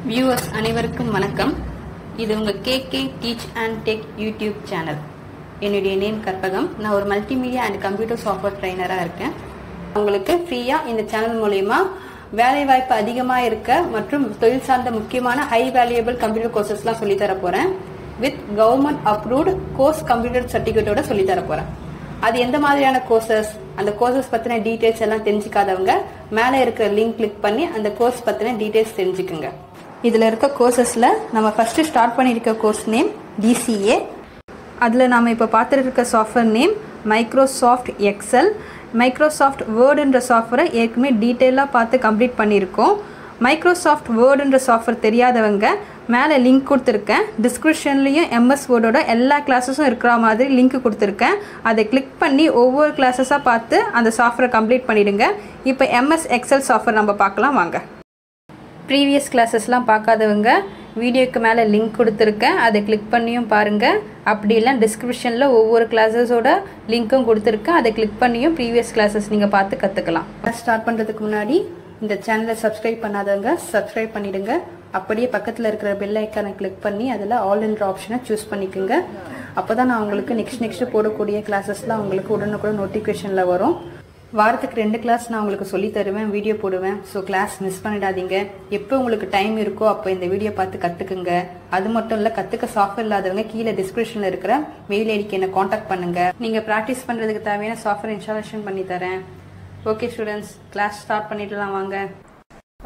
Viewers அனைவருக்கும் வணக்கம். இது உங்க KK teach and tech YouTube channel. என்னுடைய நேம் கற்பகம். நான் ஒரு மல்டிமீடியா அண்ட் கம்ப்யூட்டர் சாஃப்ட்வேர் ட்ரைனராக இருக்கேன். உங்களுக்கு ஃப்ரீயா இந்த சேனல் மூலமா வேலை வாய்ப்பு அதிகமாக இருக்க மற்றும் தொழில் சார்ந்த முக்கியமான ஹை வேல்யூபிள் கம்ப்யூட்டர் கோர்சஸ்லாம் சொல்லித்தர போறேன். With government approved course computer சர்டிஃபிகேட்டோட சொல்லித்தர போறேன். அது எந்த மாதிரியான கோர்சஸ், அந்த கோர்சஸ் பத்தின டீடைல்ஸ் எல்லாம் தெரிஞ்சுக்காதவங்க மேலே இருக்கிற லிங்க் கிளிக் பண்ணி அந்த கோர்ஸ் பத்தின டீடைல்ஸ் தெரிஞ்சுக்குங்க. இதில் இருக்க கோர்சஸில் நம்ம ஃபஸ்ட்டு ஸ்டார்ட் பண்ணியிருக்க கோர்ஸ் நேம் DCA. அதில் நாம் இப்போ பார்த்துட்டு இருக்க software name Microsoft Excel. Microsoft வேர்டுன்ற சாஃப்ட்வேரை ஏற்கனவே டீட்டெயிலாக பார்த்து கம்ப்ளீட் பண்ணியிருக்கோம். மைக்ரோசாஃப்ட் வேர்டுன்ற சாஃப்ட்வேர் தெரியாதவங்க மேலே லிங்க் கொடுத்துருக்கேன். டிஸ்கிரிப்ஷன்லேயும் MS வேர்டோட எல்லா கிளாஸஸும் இருக்கிற மாதிரி லிங்க் கொடுத்துருக்கேன். அதை கிளிக் பண்ணி ஒவ்வொரு கிளாஸஸாக பார்த்து அந்த சாஃப்ட்வேரை கம்ப்ளீட் பண்ணிவிடுங்க. இப்போ MS எக்ஸல் சாஃப்ட்வேர் நம்ம பார்க்கலாம் வாங்க. ப்ரீவியஸ் கிளாஸஸ்லாம் பார்க்காதவங்க வீடியோக்கு மேலே லிங்க் கொடுத்துருக்கேன், அதை கிளிக் பண்ணியும் பாருங்கள். அப்படி இல்லை டிஸ்கிரிப்ஷனில் ஒவ்வொரு கிளாஸஸோட லிங்க்கும் கொடுத்துருக்கேன், அதை கிளிக் பண்ணியும் ப்ரீவியஸ் கிளாஸஸ் நீங்கள் பார்த்து கற்றுக்கலாம். ஸ்டார்ட் பண்ணுறதுக்கு முன்னாடி இந்த சேனலை சப்ஸ்கிரைப் பண்ணாதவங்க சப்ஸ்கிரைப் பண்ணிவிடுங்க. அப்படியே பக்கத்தில் இருக்கிற பெல் ஐக்கானை கிளிக் பண்ணி அதில் ஆல் என்ற ஆப்ஷனை சூஸ் பண்ணிக்கோங்க. அப்போ தான் நான் உங்களுக்கு நெக்ஸ்ட் போடக்கூடிய கிளாஸஸ்லாம் உங்களுக்கு உடனுக்குடன் நோட்டிஃபிகேஷனில் வரும். வாரத்துக்கு 2 கிளாஸ் நான் உங்களுக்கு சொல்லி தருவேன், வீடியோ போடுவேன். ஸோ கிளாஸ் மிஸ் பண்ணிடாதீங்க. எப்போ உங்களுக்கு டைம் இருக்கோ அப்போ இந்த வீடியோ பார்த்து கற்றுக்குங்க. அது மட்டும் இல்லை, கற்றுக்க சாஃப்ட்வேர் இல்லாதவங்க கீழே டிஸ்கிரிப்ஷனில் இருக்கிற மெயில் ஐடிக்கு என்ன காண்டாக்ட் பண்ணுங்கள். நீங்கள் ப்ராக்டிஸ் பண்ணுறதுக்கு தேவையான சாஃப்ட்வேர் இன்ஸ்டாலேஷன் பண்ணி தரேன். ஓகே ஸ்டூடெண்ட்ஸ், கிளாஸ் ஸ்டார்ட் பண்ணிடலாம் வாங்க.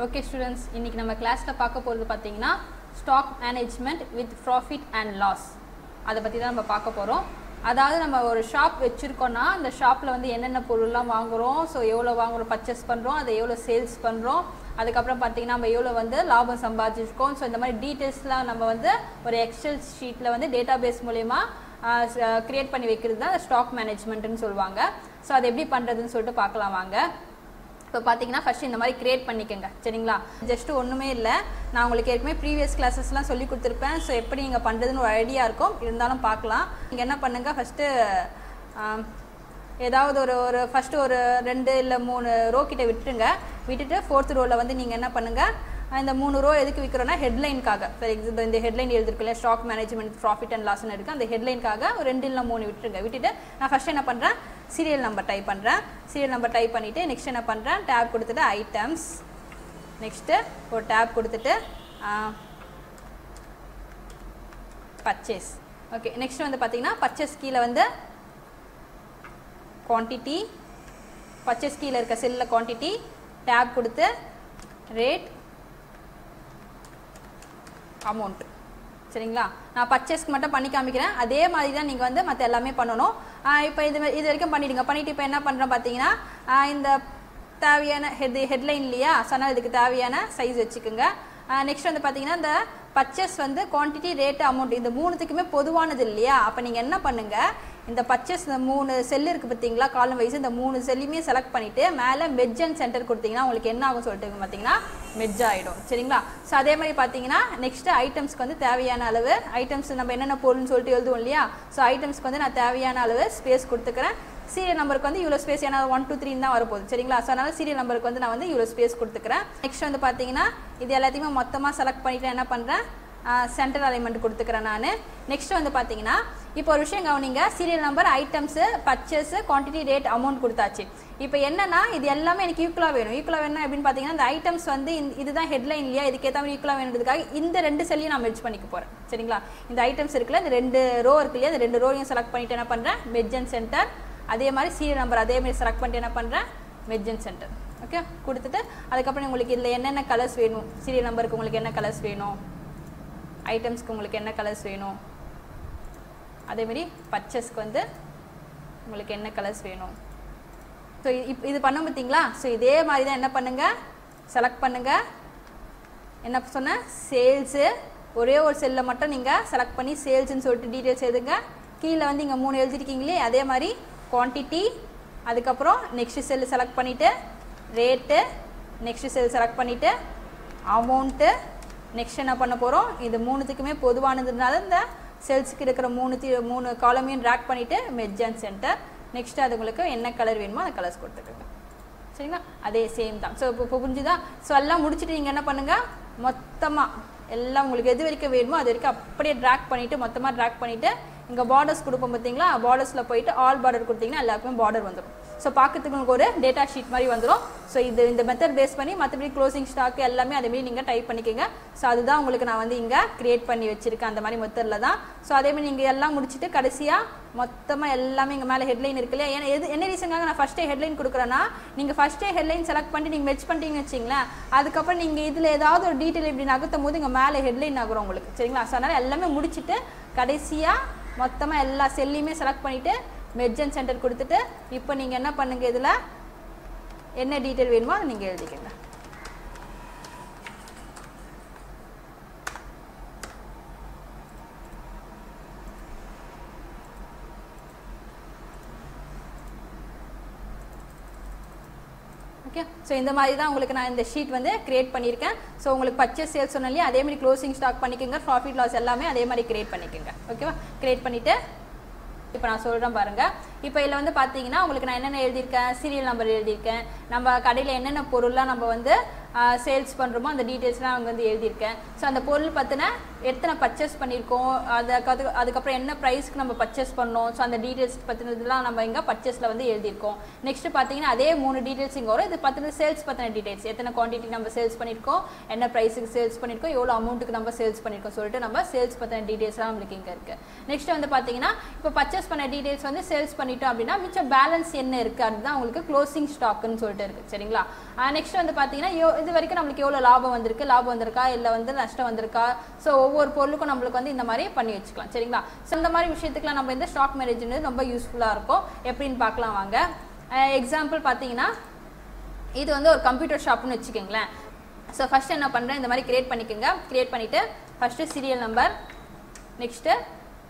ஓகே ஸ்டூடெண்ட்ஸ், இன்றைக்கி நம்ம கிளாஸில் பார்க்க போகிறது பார்த்தீங்கன்னா stock management with profit and loss. அதை பற்றி தான் நம்ம பார்க்க போகிறோம். அதாவது நம்ம ஒரு ஷாப் வச்சுருக்கோன்னா அந்த ஷாப்பில் வந்து என்னென்ன பொருள்லாம் வாங்குகிறோம், ஸோ எவ்வளோ வாங்குகிறோம், பர்ச்சேஸ் பண்ணுறோம், அதை எவ்வளோ சேல்ஸ் பண்ணுறோம், அதுக்கப்புறம் பார்த்திங்கன்னா நம்ம எவ்வளோ வந்து லாபம் சம்பாதிச்சிருக்கோம். ஸோ இந்த மாதிரி டீட்டெயில்ஸ்லாம் நம்ம வந்து ஒரு எக்ஸல் ஷீட்டில் வந்து டேட்டா பேஸ் மூலயமா க்ரியேட் பண்ணி வைக்கிறது தான் ஸ்டாக் மேனேஜ்மெண்ட்டுன்னு சொல்லுவாங்க. ஸோ அதை எப்படி பண்ணுறதுன்னு சொல்லிட்டு பார்க்கலாம் வாங்க. இப்போ பார்த்தீங்கன்னா ஃபஸ்ட்டு இந்த மாதிரி க்ரியேட் பண்ணிக்கோங்க, சரிங்களா? ஜஸ்ட்டு ஒன்றுமே இல்லை, நான் உங்களுக்கு ஏற்கனவே ப்ரீவியஸ் கிளாஸஸ்லாம் சொல்லி கொடுத்துருப்பேன். ஸோ எப்படி நீங்கள் பண்ணுறதுன்னு ஒரு ஐடியா இருக்கும், இருந்தாலும் பார்க்கலாம். நீங்கள் என்ன பண்ணுங்கள், ஃபஸ்ட்டு ஏதாவது ஒரு ஃபஸ்ட்டு ஒரு 2 இல்லை 3 ரோ கிட்ட விட்டுட்டு 4th ரோவில் வந்து நீங்கள் என்ன பண்ணுங்கள், இந்த 3 ரோ எதுக்கு விற்கிறோன்னா ஹெட்லைனுக்காக. ஃபார் எக்ஸாம்பிள் இந்த ஹெட்லைன் எழுதிருக்குல்ல ஸ்டாக் மேனேஜ்மெண்ட் ப்ராஃபிட் அண்ட் லாஸ்ன்னு இருக்குது, அந்த ஹெட்லைனுக்காக ஒரு 2 இல்லை 3 விட்டுட்டு நான் ஃபஸ்ட்டு என்ன பண்ணுறேன், சீரியல் நம்பர் டைப் பண்ணுறேன். சீரியல் நம்பர் டைப் பண்ணிவிட்டு நெக்ஸ்ட் என்ன பண்ணுறேன், டேப் கொடுத்துட்டு ஐட்டம்ஸ், நெக்ஸ்ட்டு ஒரு டேப் கொடுத்துட்டு பர்ச்சேஸ். ஓகே, நெக்ஸ்ட் வந்து பார்த்தீங்கன்னா பர்ச்சேஸ் கீழே வந்து குவான்டிட்டி, பர்ச்சேஸ் கீழே இருக்க செல்லில் குவான்டிட்டி, டேப் கொடுத்து ரேட், அமௌண்ட், சரிங்களா? நான் பர்ச்சேஸ்க்கு மட்டும் பண்ணி காமிக்கிறேன். அதே மாதிரி தான் நீங்கள் வந்து மற்ற எல்லாமே பண்ணணும். இப்போ இது வரைக்கும் பண்ணிவிட்டு இப்போ என்ன பண்ணுறோம் பார்த்தீங்கன்னா, இந்த தேவையான ஹெட்லைன் இல்லையா, சொன்னால் இதுக்கு தேவையான சைஸ் வச்சுக்கோங்க. நெக்ஸ்ட் வந்து பார்த்தீங்கன்னா இந்த பர்ச்சேஸ் வந்து குவான்டிட்டி, ரேட்டு, அமௌண்ட் இந்த 3த்துக்குமே பொதுவானது இல்லையா? அப்போ நீங்கள் என்ன பண்ணுங்கள், இந்த பர்ச்சேஸ் இந்த 3 செல் இருக்குது பார்த்தீங்களா, காலம் வைஸ் இந்த 3 செல்லையுமே செலக்ட் பண்ணிவிட்டு மேலே மெர்ஜ் அண்ட் சென்டர் கொடுத்தீங்கன்னா உங்களுக்கு என்ன ஆகும் சொல்லிட்டு பார்த்தீங்கன்னா மெர்ஜ் ஆகிடும், சரிங்களா? ஸோ அதே மாதிரி பார்த்தீங்கன்னா நெக்ஸ்ட்டு ஐட்டம்ஸ்க்கு வந்து தேவையான அளவு, ஐட்டம்ஸ் நம்ம என்னென்ன பொருள்னு சொல்லிட்டு எழுதுவோம் இல்லையா? ஸோ ஐட்டம்ஸ்க்கு வந்து நான் தேவையான அளவு ஸ்பேஸ் கொடுத்துக்கிறேன். சீரியல் நம்பருக்கு வந்து இவ்வளோ ஸ்பேஸ், ஏன்னா 1 2 3 தான் வரப்போகுது, சரிங்களா? ஸோ அதனால் சீரியல் நம்பருக்கு வந்து நான் வந்து இவ்வளோ ஸ்பேஸ் கொடுத்துக்கிறேன். நெக்ஸ்ட் வந்து பார்த்தீங்கன்னா இது எல்லாத்தையுமே மொத்தமாக செலக்ட் பண்ணிவிட்டு என்ன பண்ணுறேன், சென்டர் அலைன்மெண்ட் கொடுத்துக்கிறேன் நான். நெக்ஸ்ட் வந்து பார்த்தீங்கன்னா இப்போ ஒரு விஷயம் கவனிங்க, serial number, items, purchase, quantity, rate, amount கொடுத்தாச்சு. இப்போ என்னன்னா இது எல்லாமே எனக்கு ஈக்குவலாக வேணும். ஈக்குவலாக வேணும் அப்படின்னு பார்த்தீங்கன்னா இந்த ஐட்டம்ஸ் வந்து இதுதான் ஹெட்லைன் இல்லையா, இதுக்கேற்ற மாதிரி ஈக்குவலாக வேணுன்றதுக்காக இந்த 2 செல்லையும் நான் மெர்ஜ் பண்ணிக்க போகிறேன், சரிங்களா? இந்த ஐட்டம்ஸ் இருக்குல்ல, இந்த 2 ரோ இருக்கு இல்லையா, இந்த 2 ரோவையும் செலக்ட் பண்ணிட்டு என்ன பண்ணுறேன், மெர்ஜ் அண்ட் சென்டர். அதே மாதிரி சீரியல் நம்பர் அதே மாதிரி செலக்ட் பண்ணிட்டு என்ன பண்ணுறேன், மெர்ஜ் அண்ட் சென்டர். ஓகே, கொடுத்துட்டு அதுக்கப்புறம் உங்களுக்கு இதில் என்னென்ன கலர்ஸ் வேணும், சீரியல் நம்பருக்கு உங்களுக்கு என்ன கலர்ஸ் வேணும், ஐட்டம்ஸ்க்கு உங்களுக்கு என்ன கலர்ஸ் வேணும், அதேமாரி பர்ச்சேஸ்க்கு வந்து உங்களுக்கு என்ன கலர்ஸ் வேணும். ஸோ இது பண்ண பார்த்தீங்களா? ஸோ இதே மாதிரி தான் என்ன பண்ணுங்கள், செலக்ட் பண்ணுங்கள். என்ன சொன்ன, சேல்ஸு ஒரே ஒரு செல்லில் மட்டும் நீங்கள் செலக்ட் பண்ணி சேல்ஸ்ன்னு சொல்லிட்டு டீட்டெயில்ஸ் எழுதுங்க. கீழே வந்து இங்கே 3 எழுதிருக்கீங்களே, அதே மாதிரி குவான்டிட்டி, அதுக்கப்புறம் நெக்ஸ்ட் செல் செலக்ட் பண்ணிவிட்டு ரேட்டு, நெக்ஸ்ட் செல் செலக்ட் பண்ணிவிட்டு அமௌண்ட்டு. நெக்ஸ்ட் என்ன பண்ண போகிறோம், இது 3த்துக்குமே பொதுவானதுனால இந்த செல்ஸுக்கு இருக்கிற 3 காலமையும் ட்ராக் பண்ணிவிட்டு மெர்ஜ் அண்ட் சென்டர். நெக்ஸ்ட் அது உங்களுக்கு என்ன கலர் வேணுமோ அந்த கலர்ஸ் கொடுத்துக்கோங்க, சரிங்களா? அதே சேம் தான். ஸோ இப்போ புரிஞ்சுதா? ஸோ எல்லாம் முடிச்சுட்டு நீங்கள் என்ன பண்ணுங்கள், மொத்தமாக எல்லாம் உங்களுக்கு எது வரைக்கும் வேணுமோ அது வரைக்கும் அப்படியே ட்ராக் பண்ணிவிட்டு மொத்தமாக ட்ராக் பண்ணிவிட்டு இங்கே பார்டர்ஸ் கொடுப்போம் பார்த்தீங்களா, பார்டர்ஸில் போயிட்டு ஆல் பார்டர் கொடுத்தீங்கன்னா எல்லாருக்குமே பார்டர் வந்துடும். ஸோ பார்க்கறதுக்கு உங்களுக்கு ஒரு டேட்டா ஷீட் மாதிரி வந்துடும். ஸோ இந்த மெத்தட் பேஸ் பண்ணி மற்றபடி க்ளோசிங் ஸ்டாக் எல்லாமே அதேமாரி நீங்கள் டைப் பண்ணிக்கோங்க. ஸோ அதுதான் உங்களுக்கு நான் வந்து இங்கே க்ரியேட் பண்ணி வச்சுருக்கேன் அந்த மாதிரி மெத்தடில் தான். ஸோ அதேமாதிரி நீங்கள் எல்லாம் முடிச்சுட்டு கடைசியாக மொத்தமாக எல்லாமே இங்கே மேலே ஹெட்லைன் இருக்கு இல்லையா, ஏன்னா என்ன ரீசனுக்காக நான் ஃபஸ்ட்டே ஹெட்லைன் கொடுக்குறேன்னா, நீங்கள் ஃபஸ்ட்டே ஹெட்லைன் செலக்ட் பண்ணிட்டு நீங்கள் மெச் பண்ணிட்டீங்கன்னு வச்சிங்களேன், அதுக்கப்புறம் நீங்கள் இதில் ஏதாவது ஒரு டீட்டெயில் இப்படி நகர்த்தும் போது இங்கே மேலே ஹெட்லைன் நகரும் உங்களுக்கு. சரிங்களா? ஸோ அதனால் எல்லாமே முடிச்சுட்டு கடைசியாக மொத்தமாக எல்லா செல்லையுமே செலக்ட் பண்ணிவிட்டு மெர்ஜ் அண்ட் சென்டர் கொடுத்துட்டு இப்போ நீங்கள் என்ன பண்ணுங்கள், இதில் என்ன டீட்டெயில் வேணுமோ அதை நீங்கள் எழுதிக்கங்க. ஓகே, ஸோ இந்த மாதிரி தான் உங்களுக்கு நான் இந்த ஷீட் வந்து கிரியேட் பண்ணியிருக்கேன். ஸோ உங்களுக்கு பர்ச்சேஸ் சேல்ஸ் சொன்னாலே அதே மாதிரி க்ளோசிங் ஸ்டாக் பண்ணிக்கோங்க, ப்ராஃபிட் லாஸ் எல்லாமே அதே மாதிரி கிரியேட் பண்ணிக்கோங்க. ஓகேவா? கிரியேட் பண்ணிவிட்டு இப்போ நான் சொல்கிறேன் பாருங்கள். இப்போ இதில் வந்து பார்த்தீங்கன்னா உங்களுக்கு நான் என்னென்ன எழுதியிருக்கேன், சீரியல் நம்பர் எழுதியிருக்கேன், நம்ம கடையில் என்னென்ன பொருள்லாம் நம்ம வந்து சேல்ஸ் பண்ணுறோமோ அந்த டீட்டெயில்ஸ்லாம் அவங்க வந்து எழுதியிருக்கேன். ஸோ அந்த பொருள் பார்த்தினா எத்தனை பர்ச்சேஸ் பண்ணியிருக்கோம், அதுக்கப்புறம் என்ன ப்ரைஸ்க்கு நம்ம பர்ச்சேஸ் பண்ணோம், ஸோ அந்த டீட்டெயில்ஸ் பற்றினதுலாம் நம்ம இங்கே பர்ச்சேஸில் வந்து எழுதியிருக்கோம். நெக்ஸ்ட்டு பார்த்தீங்கன்னா அதே 3 டீட்டெயில்ஸ் இங்கே வரும். இது பற்றின சேல்ஸ் பற்றின டீட்டெயில்ஸ், எத்தனை குவான்டிட்டி நம்ம சேல்ஸ் பண்ணியிருக்கோம், என்ன ப்ரைஸுக்கு சேல்ஸ் பண்ணியிருக்கோம், எவ்வளோ அமௌண்ட்டுக்கு நம்ம சேல்ஸ் பண்ணியிருக்கோம் சொல்லிட்டு நம்ம சேல்ஸ் பற்றின டீட்டெயில்ஸ்லாம் நம்மளுக்கு இங்கே இருக்குது. நெக்ஸ்ட் வந்து பார்த்தீங்கன்னா இப்போ பர்ச்சேஸ் பண்ண டீட்டெயில்ஸ் வந்து சேல்ஸ் பண்ணிட்டோம் அப்படின்னா மிச்சம் பேலன்ஸ் என்ன இருக்குது அதுதான் உங்களுக்கு க்ளோசிங் ஸ்டாக்குன்னு சொல்லிட்டு இருக்குது. சரிங்களா? நெக்ஸ்ட் வந்து பார்த்தீங்கன்னா இது வரைக்கும் நம்மளுக்கு எவ்வளோ லாபம் வந்திருக்கா இல்லை வந்து நஷ்டம் வந்திருக்கா, ஸோ ஒவ்வொரு பொருளுக்கும் நம்மளுக்கு வந்து இந்த மாதிரி பண்ணி வச்சுக்கலாம். சரிங்களா? ஸோ இந்த மாதிரி விஷயத்துக்குலாம் நம்ம இந்த ஸ்டாக் மேனேஜ்மெண்ட் ரொம்ப யூஸ்ஃபுல்லாக இருக்கும். எப்படின்னு பார்க்கலாம் வாங்க. எக்ஸாம்பிள் பார்த்தீங்கன்னா இது வந்து ஒரு கம்ப்யூட்டர் ஷாப்னு வச்சுக்கோங்களேன். ஸோ ஃபஸ்ட்டு என்ன பண்ணுறேன், இந்த மாதிரி கிரியேட் பண்ணிக்கோங்க. கிரியேட் பண்ணிவிட்டு first serial number, next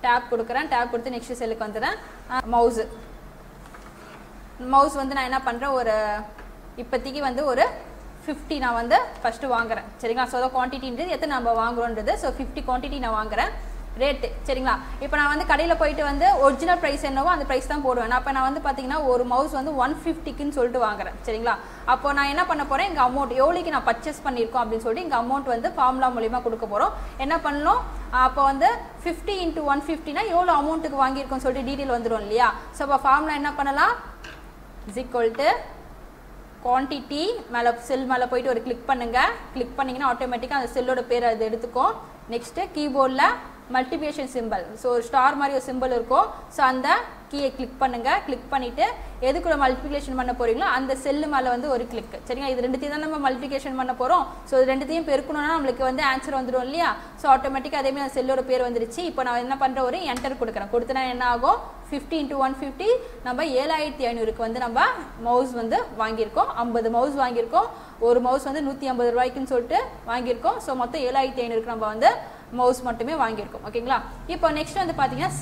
tab கொடுக்குறேன், டேப் கொடுத்து நெக்ஸ்ட் செல்லுக்கு வந்துடுறேன். மவுஸ் வந்து நான் என்ன பண்ணுறேன், ஒரு இப்போதைக்கு வந்து ஒரு 50 நான் வந்து ஃபஸ்ட்டு வாங்குறேன். சரிங்களா? ஸோ அதான் குவான்டிட்டின்றது எத்தனை நம்ம வாங்குறோன்றது. ஸோ 50 குவான்டிட்டி நான் வாங்குறேன். ரேட்டு சரிங்களா? இப்போ நான் வந்து கடையில் போயிட்டு வந்து ஒரிஜினல் ப்ரைஸ் என்னவோ அந்த ப்ரைஸ் தான் போடுவேன். அப்போ நான் வந்து பார்த்தீங்கன்னா ஒரு மவுஸ் வந்து 150க்குன்னு சொல்லிட்டு வாங்குறேன். சரிங்களா? அப்போ நான் என்ன பண்ண போகிறேன், எங்கள் அமௌண்ட் எவ்வளோக்கு நான் பர்ச்சேஸ் பண்ணியிருக்கோம் அப்படின்னு சொல்லிட்டு எங்கள் அமௌண்ட் வந்து ஃபார்முலா மூலிமா கொடுக்க போகிறோம். என்ன பண்ணணும், அப்போ வந்து 50 × 150னா எவ்வளோ அமௌண்ட்டுக்கு வாங்கியிருக்கோம்னு சொல்லிட்டு டீட்டெயில் வந்துடும் இல்லையா? ஸோ அப்போ ஃபார்முலா என்ன பண்ணலாம், = குவான்டிட்டி மேலே செல் மேலே போயிட்டு ஒரு கிளிக் பண்ணுங்கள். கிளிக் பண்ணிங்கன்னா ஆட்டோமேட்டிக்காக அந்த செல்லோட பேர் அது எடுத்துக்கும். நெக்ஸ்ட்டு கீபோர்டில் மல்டிப்ளிகேஷன் சிம்பிள், ஸோ ஒரு ஸ்டார் மாதிரி ஒரு சிம்பிள் இருக்கும். ஸோ அந்த கீயை கிளிக் பண்ணுங்கள். கிளிக் பண்ணிவிட்டு எதுக்குள்ள மல்டிப்ளிகேஷன் பண்ண போகிறீங்களோ அந்த செல்லு மேலே வந்து ஒரு கிளிக். சரிங்களா? இது ரெண்டுத்தையும் தான் நம்ம மல்டிப்ளிகேஷன் பண்ண போகிறோம். ஸோ இது ரெண்டுத்தையும் பெருக்கணும்னா நம்மளுக்கு வந்து ஆன்சர் வந்துடும் இல்லையா? ஸோ ஆட்டோமேட்டிக்காக அதேமாதிரி அந்த செல்லோட பேர் வந்துருச்சு. இப்போ நான் என்ன பண்ணுறேன், ஒரு என்டர் கொடுக்குறேன். கொடுத்தனா என்ன ஆகும், 50 × 150 நம்ம 7500க்கு வந்து நம்ம மவுஸ் வந்து வாங்கியிருக்கோம். 50 மவுஸ் வாங்கியிருக்கோம். ஒரு மவுஸ் வந்து 150 ரூபாய்க்குன்னு சொல்லிட்டு வாங்கியிருக்கோம். ஸோ மொத்தம் 7500க்கு நம்ம வந்து மவுஸ் மட்டுமே வாங்கியிருக்கோம். ஓகேங்களா? இப்போ நெக்ஸ்ட் வந்து பார்த்தீங்கன்னா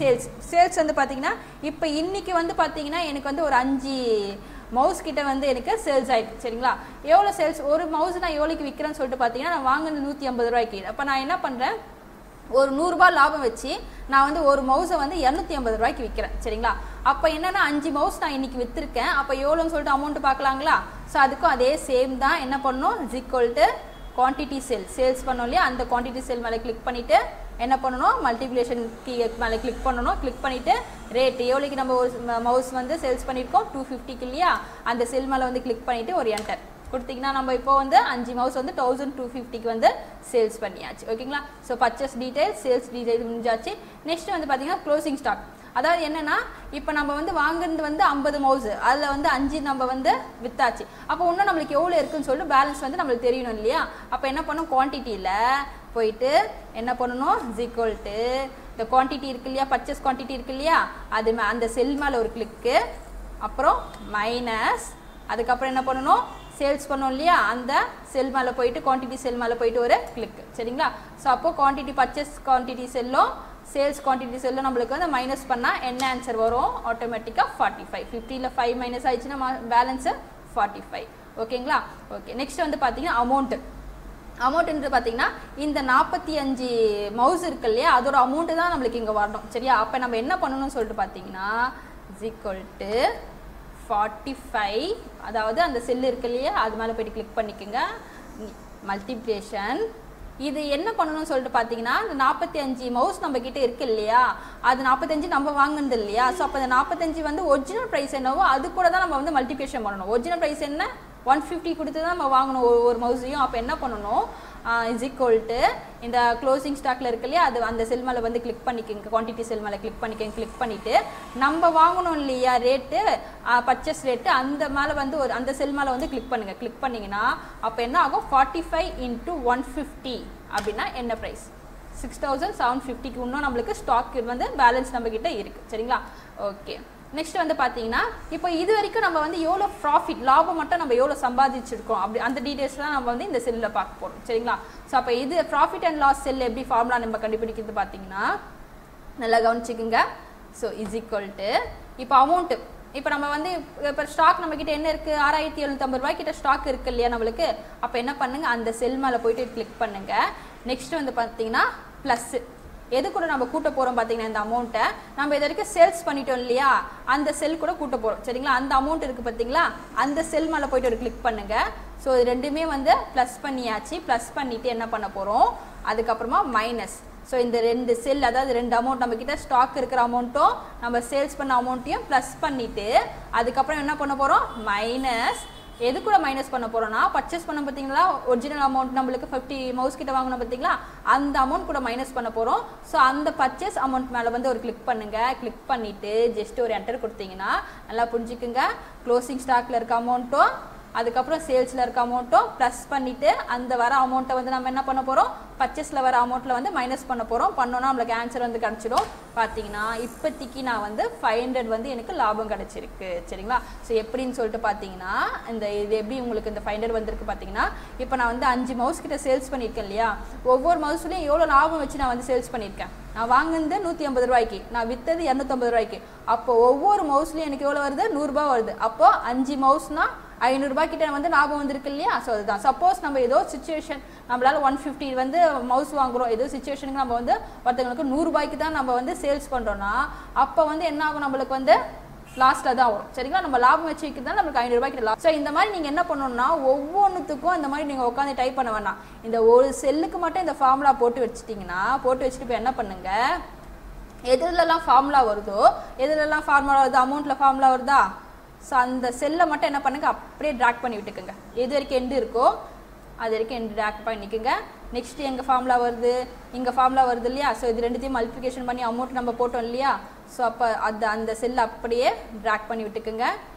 சேல்ஸ் வந்து பார்த்தீங்கன்னா இப்போ இன்னைக்கு வந்து பார்த்தீங்கன்னா எனக்கு வந்து ஒரு 5 மவுஸ் கிட்ட வந்து எனக்கு சேல்ஸ் ஆயிடுச்சு. சரிங்களா? எவ்வளோ சேல்ஸ், ஒரு மவுஸ் நான் எவ்வளோக்கு விற்கிறேன்னு சொல்லிட்டு பார்த்தீங்கன்னா நான் வாங்கினது 150 ரூபாய்க்கு. அப்போ நான் என்ன பண்ணுறேன், ஒரு 100 ரூபாய் லாபம் வச்சு நான் வந்து ஒரு மவுஸை வந்து 250 ரூபாய்க்கு விற்கிறேன். சரிங்களா? அப்போ என்னன்னா 5 மவுஸ் நான் இன்னைக்கு விற்றுருக்கேன். அப்போ எவ்வளோன்னு சொல்லிட்டு அமௌண்ட் பார்க்கலாங்களா? ஸோ அதுக்கும் அதே சேம் தான். என்ன பண்ணணும், = குவான்டிட்டி சேல்ஸ் பண்ணோம் இல்லையா, அந்த குவான்டிட்டி செல் மேலே கிளிக் பண்ணிவிட்டு என்ன பண்ணணும், மல்டிப்ளிகேஷன் கீ மேலே கிளிக் பண்ணணும். கிளிக் பண்ணிவிட்டு ரேட்டு எவ்வளோக்கு நம்ம ஒரு மவுஸ் வந்து சேல்ஸ் பண்ணியிருக்கோம் 250க்கு இல்லையா, அந்த செல் மேலே வந்து கிளிக் பண்ணிவிட்டு ஒரு என்டர் கொடுத்தீங்கன்னா நம்ம இப்போ வந்து 5 மவுஸ் வந்து 1250க்கு வந்து சேல்ஸ் பண்ணியாச்சு. ஓகேங்களா? So purchase details, sales details முடிஞ்சாச்சு. நெக்ஸ்ட் வந்து பார்த்தீங்கன்னா க்ளோசிங் ஸ்டாக். அதாவது என்னன்னா இப்போ நம்ம வந்து வாங்குறது வந்து 50 மவுஸ், அதில் வந்து 5 நம்ம வந்து வித்தாச்சு. அப்போ இன்னும் நம்மளுக்கு எவ்வளோ இருக்குன்னு சொல்லிட்டு பேலன்ஸ் வந்து நம்மளுக்கு தெரியணும் இல்லையா? அப்போ என்ன பண்ணணும், குவான்டிட்டியில் போயிட்டு என்ன பண்ணணும், = இந்த குவான்டிட்டி இருக்கு இல்லையா, பர்ச்சேஸ் குவான்டிட்டி இருக்கு இல்லையா, அது அந்த செல் மேலே ஒரு கிளிக்கு, அப்புறம் மைனஸ், அதுக்கப்புறம் என்ன பண்ணணும், சேல்ஸ் பண்ணோம் இல்லையா, அந்த செல் மேலே போயிட்டு குவான்டிட்டி செல் மேலே போயிட்டு ஒரு கிளிக். சரிங்களா? ஸோ அப்போ குவான்டிட்டி பர்ச்சேஸ் குவான்டிட்டி செல்லும் சேல்ஸ் குவான்டிட்டி செல்லும் நம்மளுக்கு வந்து மைனஸ் பண்ணால் என்ன ஆன்சர் வரும், ஆட்டோமேட்டிக்காக 45. 50ல் 5 மைனஸ் ஆயிடுச்சுன்னா பேலன்ஸு 45. ஓகேங்களா? ஓகே. நெக்ஸ்ட் வந்து பார்த்தீங்கன்னா அமௌண்ட்டுன்றது பார்த்தீங்கன்னா இந்த 45 மவுஸ் இருக்கு இல்லையா, அதோட அமௌண்ட்டு தான் நம்மளுக்கு இங்கே வரணும். சரியா? அப்போ நம்ம என்ன பண்ணணும்னு சொல்லிட்டு பார்த்தீங்கன்னா = 45, அதாவது அந்த செல் இருக்கு இல்லையா அது மேலே போய்ட்டு கிளிக் பண்ணிக்கோங்க. மல்டிப்ளிகேஷன் இது என்ன பண்ணணும்னு சொல்லிட்டு பார்த்தீங்கன்னா, இந்த 45 மவுஸ் நம்ம கிட்ட இருக்கு இல்லையா, அது 45 நம்ம வாங்குனது இல்லையா. ஸோ அப்போ அந்த 45 வந்து ஒரிஜினல் ப்ரைஸ் என்னவோ அது கூட தான் நம்ம வந்து மல்டிப்ளிகேஷன் பண்ணணும். ஒரிஜினல் ப்ரைஸ் என்ன 150 கொடுத்து தான் நம்ம வாங்கணும் ஒரு மவுஸையும். அப்போ என்ன பண்ணணும், இஸ் ஈக்குவல் டு இந்த க்ளோசிங் ஸ்டாக்ல இருக்கு இல்லையா, அது அந்த செல் மேலே வந்து கிளிக் பண்ணிக்கோங்க, குவான்டிட்டி செல் மேலே கிளிக் பண்ணிக்கோங்க. கிளிக் பண்ணிவிட்டு நம்ம வாங்கணும் இல்லையா ரேட்டு, பர்ச்சேஸ் ரேட்டு, அந்த மேலே வந்து ஒரு அந்த செல் மேலே வந்து கிளிக் பண்ணுங்கள். கிளிக் பண்ணிங்கன்னா அப்போ என்ன ஆகும், 45 × 150 அப்படின்னா என்ன ப்ரைஸ், 6750க்கு இன்னும் நம்மளுக்கு ஸ்டாக் வந்து பேலன்ஸ் நம்மக்கிட்ட இருக்குது. சரிங்களா, ஓகே. நெக்ஸ்ட் வந்து பார்த்தீங்கன்னா, இப்போ இது வரைக்கும் நம்ம வந்து எவ்வளோ ப்ராஃபிட் லாபம் மட்டும் நம்ம எவ்வளோ சம்பாதிச்சிருக்கோம் அப்படி அந்த டீட்டெயில்ஸ் தான் நம்ம வந்து இந்த செல்லில் பார்க்க போகிறோம். சரிங்களா, ஸோ அப்போ இது ப்ராஃபிட் அண்ட் லாஸ் செல் எப்படி ஃபார்முலா நம்ம கண்டுபிடிக்கிறது பார்த்தீங்கன்னா, நல்லா கவனிச்சுக்குங்க. ஸோ இஸ் ஈக்குவல் டு இப்போ அமௌண்ட்டு, இப்போ நம்ம வந்து இப்போ ஸ்டாக் நம்மக்கிட்ட என்ன இருக்குது, 6750 ரூபாய் கிட்ட ஸ்டாக் இருக்குது இல்லையா நம்மளுக்கு. அப்போ என்ன பண்ணுங்கள், அந்த செல் மேலே போய்ட்டு கிளிக் பண்ணுங்கள். நெக்ஸ்ட் வந்து பார்த்தீங்கன்னா ப்ளஸ்ஸு, எது கூட நம்ம கூட்ட போகிறோம் பார்த்தீங்கன்னா, இந்த அமௌண்ட்டை நம்ம இது வரைக்கும் சேல்ஸ் பண்ணிட்டோம் இல்லையா, அந்த செல் கூட கூட்ட போகிறோம். சரிங்களா, அந்த அமௌண்ட் இருக்குது பார்த்தீங்களா, அந்த செல் மேலே போய்ட்டு ஒரு கிளிக் பண்ணுங்கள். ஸோ இது ரெண்டுமே வந்து ப்ளஸ் பண்ணியாச்சு. ப்ளஸ் பண்ணிவிட்டு என்ன பண்ண போகிறோம், அதுக்கப்புறமா மைனஸ். ஸோ இந்த ரெண்டு செல், அதாவது ரெண்டு அமௌண்ட் நம்மக்கிட்ட ஸ்டாக் இருக்கிற அமௌண்ட்டும் நம்ம சேல்ஸ் பண்ண அமௌண்ட்டையும் ப்ளஸ் பண்ணிவிட்டு அதுக்கப்புறம் என்ன பண்ண போகிறோம், மைனஸ். எது கூட மைனஸ் பண்ண போகிறோம்னா, பர்ச்சேஸ் பண்ண பார்த்தீங்களா ஒரிஜினல் அமௌண்ட் நம்மளுக்கு 50 மவுஸ் கிட்ட வாங்கணும் பார்த்தீங்களா, அந்த அமௌண்ட் கூட மைனஸ் பண்ண போகிறோம். ஸோ அந்த பர்ச்சேஸ் அமௌண்ட் மேலே வந்து ஒரு கிளிக் பண்ணுங்கள். கிளிக் பண்ணிவிட்டு ஜஸ்ட் ஒரு என்டர் கொடுத்தீங்கன்னா நல்லா புரிஞ்சுக்குங்க, க்ளோசிங் ஸ்டாக்கில் இருக்க அமௌண்ட்டும் அதுக்கப்புறம் சேல்ஸில் இருக்க அமௌண்ட்டும் ப்ளஸ் பண்ணிவிட்டு அந்த வர அமௌண்ட்டை வந்து நம்ம என்ன பண்ண போகிறோம், பர்ச்சேஸில் வர அமௌண்ட்டில் வந்து மைனஸ் பண்ண போகிறோம். பண்ணோன்னா நம்மளுக்கு ஆன்சர் வந்து கிடச்சிடும். பார்த்தீங்கன்னா இப்போதைக்கு நான் வந்து 500 வந்து எனக்கு லாபம் கிடச்சிருக்கு. சரிங்களா, ஸோ எப்படின்னு சொல்லிட்டு பார்த்தீங்கன்னா, இந்த இது எப்படி உங்களுக்கு இந்த 500 வந்திருக்கு பார்த்தீங்கன்னா, இப்போ நான் வந்து 5 மவுஸ் கிட்ட சேல்ஸ் பண்ணியிருக்கேன் இல்லையா, ஒவ்வொரு மவுஸ்லையும் எவ்வளோ லாபம் வச்சு நான் வந்து சேல்ஸ் பண்ணியிருக்கேன். நான் வாங்கினது 150 ரூபாய்க்கு, நான் விற்றது 250 ரூபாய்க்கு. அப்போ ஒவ்வொரு மவுஸ்லையும் எனக்கு எவ்வளோ வருது, 100 ரூபா வருது. அப்போது 5 மவுஸ்னால் 500 ரூபாய் கிட்ட வந்து லாபம் வந்திருக்கு இல்லையா. ஸோ அதுதான், சப்போஸ் நம்ம ஏதோ சுச்சுவேஷன் நம்மளால 150 வந்து மவுஸ் வாங்குறோம், ஏதோ சுச்சுவேஷனுக்கு நம்ம வந்து ஒருத்தவங்களுக்கு 100 ரூபாய்க்கு தான் நம்ம வந்து சேல்ஸ் பண்ணுறோன்னா, அப்போ வந்து என்ன ஆகும், நம்மளுக்கு வந்து லாஸ்ட்டில் தான் வரும். சரிங்களா, நம்ம லாபம் வச்சு வைக்கிறதா நம்மளுக்கு 500 ரூபாய்க்கு லாபம். ஸோ இந்த மாதிரி நீங்கள் என்ன பண்ணணும்னா, ஒவ்வொன்றுத்துக்கும் இந்த மாதிரி நீங்கள் உட்காந்து டைப் பண்ண வேணாம். இந்த ஒரு செல்லுக்கு மட்டும் இந்த ஃபார்முலா போட்டு வச்சுட்டிங்கன்னா, போட்டு வச்சுட்டு இப்போ என்ன பண்ணுங்கள், எதுலலாம் ஃபார்முலா வருதோ, எதுலலாம் ஃபார்முலா வருது, அமௌண்ட்டில் ஃபார்முலா வருதா, ஸோ அந்த செல்லை மட்டும் என்ன பண்ணுங்க, அப்படியே ட்ராக் பண்ணி விட்டுக்குங்க. எது வரைக்கும் எண்டு இருக்கோ அது வரைக்கும் எண்டு ட்ராக் பண்ணிக்கோங்க. நெக்ஸ்ட் எங்கள் ஃபார்முலா வருது, இங்கே ஃபார்முலா வருது இல்லையா, ஸோ இது ரெண்டுத்தையும் மல்டிப்ளிகேஷன் பண்ணி அமௌண்ட் நம்ம போட்டோம் இல்லையா, ஸோ அப்போ அந்த செல்லை அப்படியே ட்ராக் பண்ணி விட்டுக்குங்க.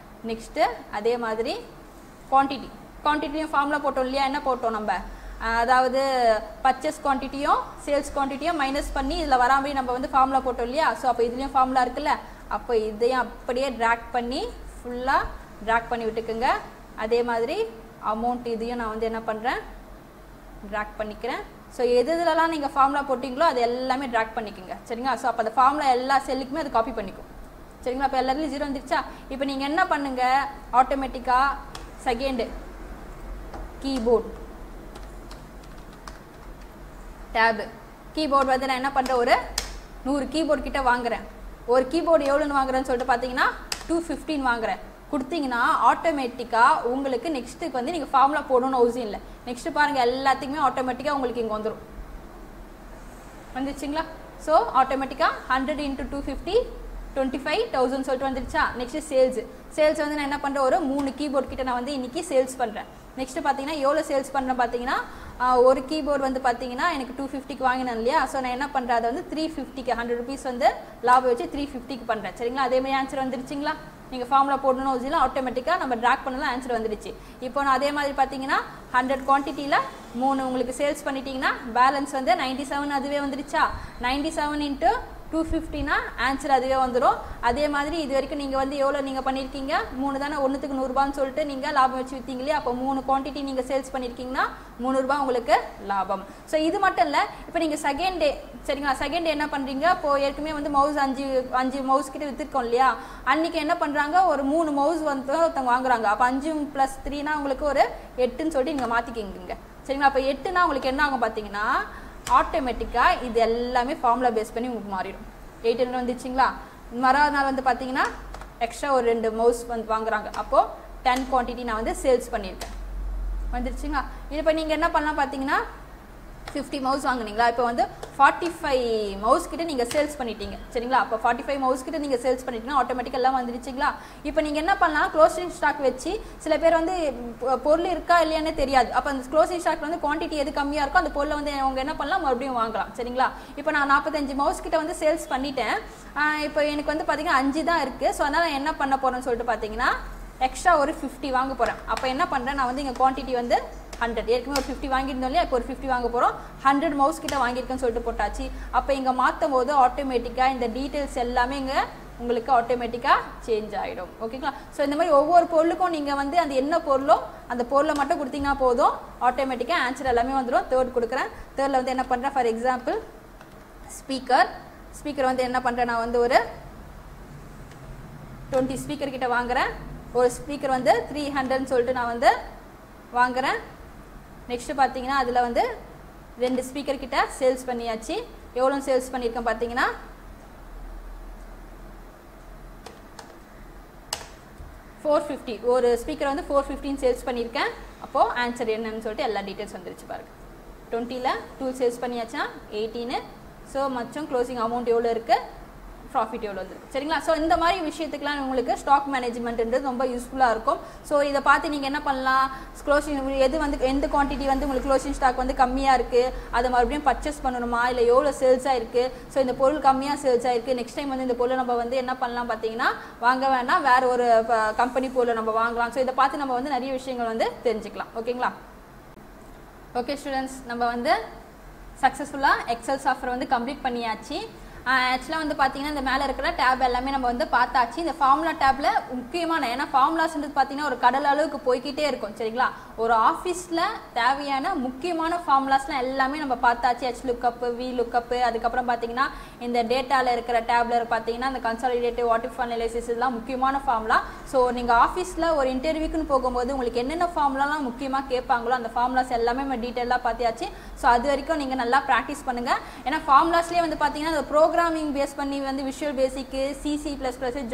நெக்ஸ்ட்டு அதே மாதிரி குவான்டிட்டியும் ஃபார்முலா போட்டோம் இல்லையா, என்ன போட்டோம் நம்ம, அதாவது பர்ச்சேஸ் குவான்டிட்டியும் சேல்ஸ் குவான்டிட்டியும் மைனஸ் பண்ணி இதில் வராமல் நம்ம வந்து ஃபார்முலா போட்டோம் இல்லையா. ஸோ அப்போ இதுலேயும் ஃபார்முலா இருக்குல்ல, அப்போ இதையும் அப்படியே ட்ராக் பண்ணி ஃபுல்லாக ட்ராக் பண்ணி விட்டுக்குங்க. அதே மாதிரி அமௌண்ட் இதையும் நான் வந்து என்ன பண்ணுறேன், ட்ராக் பண்ணிக்கிறேன். ஸோ எதுலலாம் நீங்கள் ஃபார்முலா போட்டிங்களோ அது எல்லாமே ட்ராக் பண்ணிக்கோங்க. சரிங்களா, ஸோ அப்போ அந்த ஃபார்முலா எல்லா செல்லுக்குமே அது காப்பி பண்ணிக்கும். சரிங்களா, அப்போ எல்லாத்துலேயும் 0 வந்துருச்சா. இப்போ நீங்கள் என்ன பண்ணுங்கள், ஆட்டோமேட்டிக்காக செகண்டு கீபோர்டு டேபு கீபோர்டு வந்து நான் என்ன பண்ணுறேன், ஒரு 100 கீபோர்டு கிட்ட வாங்குறேன். ஒரு கீபோர்டு எவ்வளோன்னு வாங்குறேன்னு சொல்லிட்டு பார்த்தீங்கன்னா 215 வாங்குறேன். கொடுத்தீங்கன்னா ஆட்டோமேட்டிக்காக உங்களுக்கு நெக்ஸ்ட்டுக்கு வந்து நீங்கள் ஃபார்முலா போடணும்னு அவசியம் இல்லை. நெக்ஸ்ட்டு பாருங்கள், எல்லாத்துக்குமே ஆட்டோமேட்டிக்காக உங்களுக்கு இங்கே வந்துடும். வந்துச்சுங்களா, ஸோ ஆட்டோமேட்டிக்காக 100 × 250 25,000 சொல்லிட்டு வந்துருச்சா. நெக்ஸ்ட்டு சேல்ஸ் வந்து நான் என்ன பண்ணுறேன், ஒரு 3 கீபோர்டு கிட்ட நான் வந்து இன்றைக்கி சேல்ஸ் பண்ணுறேன். நெக்ஸ்ட்டு பார்த்தீங்கன்னா எவ்வளோ சேல்ஸ் பண்ணுறேன் பார்த்தீங்கன்னா, ஒரு கீபோர்டு வந்து பார்த்தீங்கன்னா எனக்கு 250க்கு வாங்கினேன் இல்லையா. ஸோ நான் என்ன பண்ணுறேன், அதை வந்து 350க்கு 100 rupees வந்து லாபம் வச்சு 350க்கு பண்ணுறேன். சரிங்களா, அதேமாதிரி ஆன்சர் வந்துருச்சுங்களா. நீங்கள் ஃபார்முலா போடணும்னு அவசியம் ஆட்டோமேட்டிக்காக நம்ம ட்ராக் பண்ணலாம், ஆன்சர் வந்துடுச்சு. இப்போ நான் அதே மாதிரி பார்த்தீங்கன்னா 100 குவான்டிட்டியில் 3 உங்களுக்கு சேல்ஸ் பண்ணிட்டீங்கன்னா பேலன்ஸ் வந்து 97 அதுவே வந்துடுச்சா. 97 × 250னா ஆன்சர் அதுவே வந்துடும். அதே மாதிரி இது வரைக்கும் நீங்கள் வந்து எவ்வளோ நீங்கள் பண்ணியிருக்கீங்க, 3 தானே, ஒன்றுத்துக்கு 100 ரூபான்னு சொல்லிட்டு நீங்கள் லாபம் வச்சு விற்றீங்களே. அப்போ 3 குவான்டிட்டி நீங்கள் சேல்ஸ் பண்ணியிருக்கீங்கன்னா 300 ரூபா உங்களுக்கு லாபம். ஸோ இது மட்டும் இல்லை, இப்போ நீங்கள் செகண்ட் டே, சரிங்களா, செகண்ட் டே என்ன பண்ணுறீங்க, இப்போது ஏற்கனவே வந்து மவுஸ் 5 மவுஸ் கிட்ட விற்றுருக்கோம் இல்லையா. அன்றைக்கி என்ன பண்ணுறாங்க, ஒரு 3 மவுஸ் வந்து ஒருத்தவங்க வாங்குறாங்க. அப்போ 5 + 3னா உங்களுக்கு ஒரு 8ன்னு சொல்லிட்டு நீங்கள் மாற்றிக்கிங்க. சரிங்களா, அப்போ 8னா உங்களுக்கு என்ன ஆகும் பார்த்தீங்கன்னா, ஆட்டோமேட்டிக்காக இது எல்லாமே ஃபார்முலா பேஸ் பண்ணி உங்களுக்கு மாறிடும். 800 வந்துச்சுங்களா. மறாவது நாள் வந்து பார்த்தீங்கன்னா எக்ஸ்ட்ரா ஒரு 2 மவுஸ் வந்து வாங்குறாங்க. அப்போது 10 குவான்டிட்டி நான் வந்து சேல்ஸ் பண்ணியிருக்கேன். வந்துருச்சுங்களா. இப்போ நீங்கள் என்ன பண்ணலாம் பார்த்தீங்கன்னா, 50 மவுஸ் வாங்குனீங்களா, இப்போ வந்து 45 மவுஸ் கிட்ட நீங்கள் சேல்ஸ் பண்ணிட்டீங்க சரிங்களா. அப்போ 45 மவுஸ் கிட்ட நீங்கள் சேல்ஸ் பண்ணிட்டீங்கன்னா ஆட்டோமேட்டிக்காக எல்லாம் வந்துடுச்சிங்களா. இப்போ நீங்கள் என்ன பண்ணலாம், க்ளோசிங் ஸ்டாக் வச்சு சில பேர் வந்து பொருள் இருக்கா இல்லையானே தெரியாது. அப்போ அந்த க்ளோசிங் ஸ்டாக் வந்து குவான்டிட்டி எது கம்மியாக இருக்கோ அந்த பொருளை வந்து அவங்க என்ன பண்ணலாம், மறுபடியும் வாங்கலாம் சரிங்களா. இப்போ நான் 45 மவுஸ் கிட்ட வந்து சேல்ஸ் பண்ணிட்டேன். இப்போ எனக்கு வந்து பார்த்தீங்கன்னா 5 தான் இருக்குது. ஸோ அதனால் நான் என்ன பண்ண போகிறேன்னு சொல்லிட்டு பார்த்தீங்கன்னா எக்ஸ்ட்ரா ஒரு 50 வாங்க போகிறேன். அப்போ என்ன பண்ணுறேன், நான் வந்து இங்கே குவான்டிட்டி வந்து 100, ஏற்கனவே ஒரு 50 வாங்கியிருந்தோம் இல்லையா, இப்போ ஒரு 50 வாங்க போகிறோம். 100 மவுஸ் கிட்ட வாங்கியிருக்கேன்னு சொல்லிட்டு போட்டாச்சு. அப்போ இங்கே மாற்றும் போது ஆட்டோமேட்டிக்காக இந்த டீட்டெயில்ஸ் எல்லாமே இங்கே உங்களுக்கு ஆட்டோமேட்டிக்காக சேஞ்ச் ஆகிடும் ஓகேங்களா. ஸோ இந்த மாதிரி ஒவ்வொரு பொருளுக்கும் நீங்கள் வந்து அந்த என்ன பொருளோ அந்த பொருளை மட்டும் கொடுத்தீங்கன்னா போதும், ஆட்டோமேட்டிக்காக ஆன்சர் எல்லாமே வந்துடும். தேர்ட் கொடுக்குறேன். தேர்டில் வந்து என்ன பண்ணுறேன், ஃபார் எக்ஸாம்பிள் ஸ்பீக்கர் வந்து என்ன பண்ணுறேன், நான் வந்து ஒரு 20 ஸ்பீக்கர் கிட்ட வாங்குறேன். ஒரு ஸ்பீக்கர் வந்து 300ன்னு சொல்லிட்டு நான் வந்து வாங்குறேன். நெக்ஸ்ட் பார்த்தீங்கன்னா அதில் வந்து 2 ஸ்பீக்கர் கிட்ட சேல்ஸ் பண்ணியாச்சு. எவ்வளோ சேல்ஸ் பண்ணியிருக்கேன் பார்த்தீங்கன்னா 450. ஒரு ஸ்பீக்கர் வந்து 450 சேல்ஸ் பண்ணியிருக்கேன். அப்போது ஆன்சர் என்னன்னு சொல்லிட்டு எல்லா டீட்டெயில்ஸ் வந்துருச்சு பாருங்க. 20ல் 2 சேல்ஸ் பண்ணியாச்சா 18. ஸோ மொத்தம் க்ளோசிங் அமௌண்ட் எவ்வளோ இருக்குது, ப்ராஃபிட் எவ்வளோ வந்துருக்கு சரிங்களா. ஸோ இந்த மாதிரி விஷயத்துக்குலாம் உங்களுக்கு ஸ்டாக் மேனேஜ்மெண்ட்ன்றது ரொம்ப யூஸ்ஃபுல்லாக இருக்கும். ஸோ இதை பார்த்து நீங்கள் என்ன பண்ணலாம், க்ளோசிங் எது வந்து எந்த குவான்டிட்டி வந்து உங்களுக்கு க்ளோசிங் ஸ்டாக் வந்து கம்மியாக இருக்குது, அதை மறுபடியும் பர்ச்சேஸ் பண்ணணுமா, இல்லை எவ்வளோ சேல்ஸ் ஆகிருக்கு, ஸோ இந்த பொருள் கம்மியாக சேல்ஸ் ஆகிருக்கு, நெக்ஸ்ட் டைம் வந்து இந்த பொருளை நம்ம வந்து என்ன பண்ணலாம் பார்த்தீங்கன்னா வாங்க வேணாம், வேறு ஒரு கம்பெனி பொருளை நம்ம வாங்கலாம். ஸோ இதை பார்த்து நம்ம வந்து நிறைய விஷயங்கள் வந்து தெரிஞ்சுக்கலாம் ஓகேங்களா. ஓகே ஸ்டூடெண்ட்ஸ், நம்ம வந்து சக்ஸஸ்ஃபுல்லாக எக்ஸல் சாஃப்ட்வேர் வந்து கம்ப்ளீட் பண்ணியாச்சு. ஆக்சுவலாக வந்து பார்த்தீங்கன்னா இந்த மேலே இருக்கிற டேப் எல்லாமே நம்ம வந்து பார்த்தாச்சு. இந்த ஃபார்முலா டேப்பில் முக்கியமான, ஏன்னா ஃபார்முலாஸ்ன்றது பார்த்தீங்கன்னா ஒரு கடல் அளவுக்கு போய்கிட்டே இருக்கும் சரிங்களா. ஒரு ஆஃபீஸில் தேவையான முக்கியமான ஃபார்முலாஸ்லாம் எல்லாமே நம்ம பார்த்தாச்சு. ஹெச் லுக்கப்பு, வி லுக்கப்பு, அதுக்கப்புறம் பார்த்தீங்கன்னா இந்த டேட்டாவில் இருக்கிற டேப்ல பார்த்தீங்கன்னா இந்த கன்சாலிடேட்டிவ் வாட் அனாலிசிஸ் இதெல்லாம் முக்கியமான ஃபார்முலா. ஸோ நீங்கள் ஆஃபீஸில் ஒரு இன்டர்வியூக்குன்னு போகும்போது உங்களுக்கு என்னென்ன ஃபார்முலாலாம் முக்கியமாக கேட்பாங்களோ அந்த ஃபார்முலாஸ் எல்லாமே நம்ம டீட்டெயிலாக பார்த்தாச்சு. ஸோ அது வரைக்கும் நீங்கள் நல்லா ப்ராக்டிஸ் பண்ணுங்கள். ஏன்னா ஃபார்முலாஸ்லேயே வந்து பார்த்தீங்கன்னா ப்ரோக்ராமிங் பேஸ் பண்ணி வந்து visual basic, C++,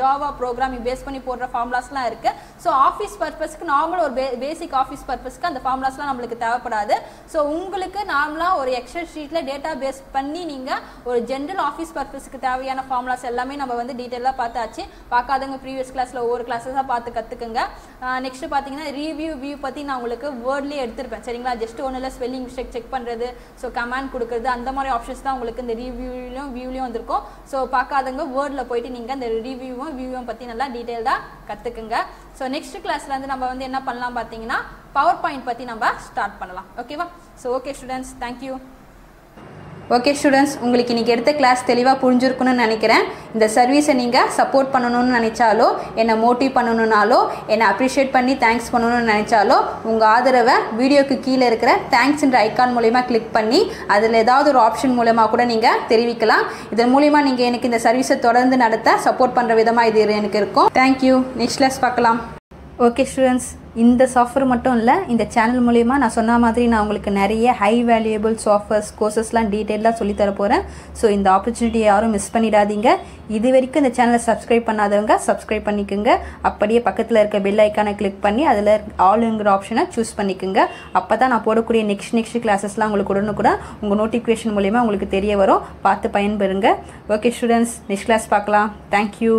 Java programming base பண்ணி போடுற ஃபார்முலாஸ்லாம் இருக்குது. ஸோ ஆஃபீஸ் பர்பஸ்க்கு நார்மல் ஒரு பேசிக் ஆஃபீஸ் பர்பஸ்க்கு அந்த ஃபார்முலாஸ்லாம் நம்மளுக்கு தேவைப்படாது. ஸோ உங்களுக்கு நார்மலாக ஒரு எக்ஸல் ஷீட்டில் டேட்டா பேஸ் பண்ணி நீங்கள் ஒரு ஜென்ரல் ஆஃபீஸ் பர்பஸ்க்கு தேவையான ஃபார்முலாஸ் எல்லாமே நம்ம வந்து டீட்டெயிலாக பார்த்தாச்சு. பார்க்காதவங்க ப்ரீவியஸ் கிளாஸில் ஒவ்வொரு கிளாஸஸாக பார்த்து கற்றுக்குங்க. நெக்ஸ்ட் பார்த்தீங்கன்னா வியூ பற்றி நான் உங்களுக்கு வேர்ட்லேயே எடுத்திருப்பேன் சரிங்களா. ஜஸ்ட் ஒன்றும் இல்லை, ஸ்பெல்லிங் மிஸ்டேக் செக் பண்ணுறது, ஸோ கமெண்ட் கொடுக்குறது, அந்த மாதிரி ஆப்ஷன்ஸ் தான் உங்களுக்கு இந்த வியூலையும் வந்திருக்கும். ஸோ பார்க்காதவங்க வேர்டில் போயிட்டு நீங்கள் அந்த வியூவும் பற்றி நல்லா டீட்டெயில்டாக கற்றுக்குங்க. ஸோ நெக்ஸ்ட் கிளாஸில் வந்து நம்ம வந்து என்ன பண்ணலாம் பார்த்தீங்கன்னா பவர் பாயிண்ட் பற்றி நம்ம ஸ்டார்ட் பண்ணலாம் ஓகேவா. So okay students, thank you. Okay students, உங்களுக்கு இன்றைக்கி எடுத்த கிளாஸ் தெளிவாக புரிஞ்சிருக்குன்னு நினைக்கிறேன். இந்த சர்வீஸை நீங்கள் சப்போர்ட் பண்ணணும்னு நினச்சாலோ, என்னை மோட்டிவ் பண்ணணுன்னாலோ, என்னை அப்ரிஷியேட் பண்ணி தேங்க்ஸ் பண்ணணும்னு நினச்சாலோ உங்கள் ஆதரவை வீடியோக்கு கீழே இருக்கிற தேங்க்ஸ்ன்ற ஐக்கான் மூலமா கிளிக் பண்ணி அதில் ஏதாவது ஒரு ஆப்ஷன் மூலமாக கூட நீங்கள் தெரிவிக்கலாம். இதன் மூலிமா நீங்கள் எனக்கு இந்த சர்வீஸை தொடர்ந்து நடத்த சப்போர்ட் பண்ணுற விதமாக இது எனக்கு இருக்கும். தேங்க்யூ. நெக்ஸ்ட் கிளாஸ் பார்க்கலாம். ஓகே ஸ்டூடெண்ட்ஸ், இந்த சாஃப்ட்வேர் மட்டும் இல்லை, இந்த சேனல் மூலிமா நான் சொன்ன மாதிரி நான் உங்களுக்கு நிறைய ஹை வேல்யூபிள் சாஃப்ட்வேர்ஸ் கோர்சஸ்லாம் டீட்டெயிலாக சொல்லித்தர போகிறேன். ஸோ இந்த ஆப்பர்ச்சுனிட்டியை யாரும் மிஸ் பண்ணிடாதீங்க. இது வரைக்கும் இந்த சேனலை சப்ஸ்கிரைப் பண்ணாதவங்க சப்ஸ்கிரைப் பண்ணிக்கோங்க. அப்படியே பக்கத்தில் இருக்க பெல் ஐக்கானை கிளிக் பண்ணி அதில் ஆளுங்கிற ஆப்ஷனை சூஸ் பண்ணிக்கோங்க. அப்போ தான் நான் போடக்கூடிய நெக்ஸ்ட் கிளாஸஸ்லாம் உங்களுக்கு உடனுக்குடன் உங்கள் நோட்டிஃபிகேஷன் மூலிமா உங்களுக்கு தெரிய வரும். பார்த்து பயன்பெறுங்க. ஓகே ஸ்டூடெண்ட்ஸ், நெக்ஸ்ட் கிளாஸ் பார்க்கலாம். தேங்க்யூ.